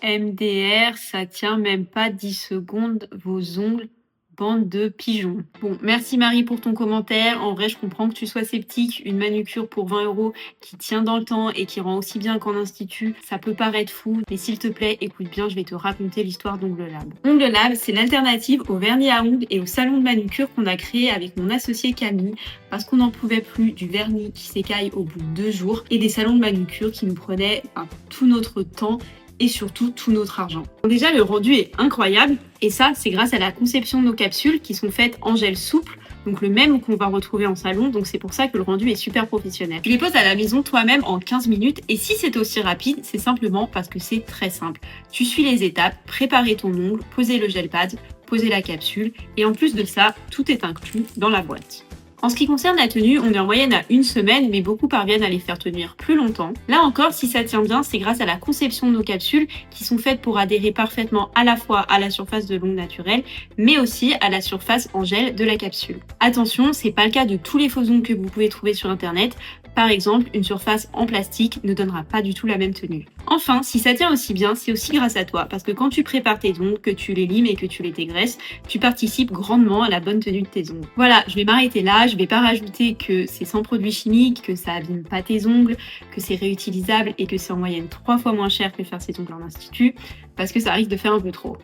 MDR, ça tient même pas 10 secondes, vos ongles, bande de pigeons. Bon, merci Marie pour ton commentaire. En vrai, je comprends que tu sois sceptique. Une manucure pour 20 € qui tient dans le temps et qui rend aussi bien qu'en institut, ça peut paraître fou. Mais s'il te plaît, écoute bien, je vais te raconter l'histoire d'Ongle Lab. Ongle Lab, c'est l'alternative au vernis à ongles et au salon de manucure qu'on a créé avec mon associé Camille parce qu'on n'en pouvait plus du vernis qui s'écaille au bout de 2 jours et des salons de manucure qui nous prenaient tout notre temps et surtout tout notre argent. Déjà, le rendu est incroyable et ça, c'est grâce à la conception de nos capsules qui sont faites en gel souple, donc le même qu'on va retrouver en salon, donc c'est pour ça que le rendu est super professionnel. Tu les poses à la maison toi-même en 15 minutes et si c'est aussi rapide, c'est simplement parce que c'est très simple. Tu suis les étapes, préparer ton ongle, poser le gel pad, poser la capsule et en plus de ça, tout est inclus dans la boîte. En ce qui concerne la tenue, on est en moyenne à 1 semaine, mais beaucoup parviennent à les faire tenir plus longtemps. Là encore, si ça tient bien, c'est grâce à la conception de nos capsules qui sont faites pour adhérer parfaitement à la fois à la surface de l'ongle naturel, mais aussi à la surface en gel de la capsule. Attention, c'est pas le cas de tous les faux ongles que vous pouvez trouver sur internet. Par exemple, une surface en plastique ne donnera pas du tout la même tenue. Enfin, si ça tient aussi bien, c'est aussi grâce à toi, parce que quand tu prépares tes ongles, que tu les limes et que tu les dégraisses, tu participes grandement à la bonne tenue de tes ongles. Voilà, je vais m'arrêter là, je vais pas rajouter que c'est sans produits chimiques, que ça abîme pas tes ongles, que c'est réutilisable et que c'est en moyenne 3 fois moins cher que faire ses ongles en institut, parce que ça risque de faire un peu trop.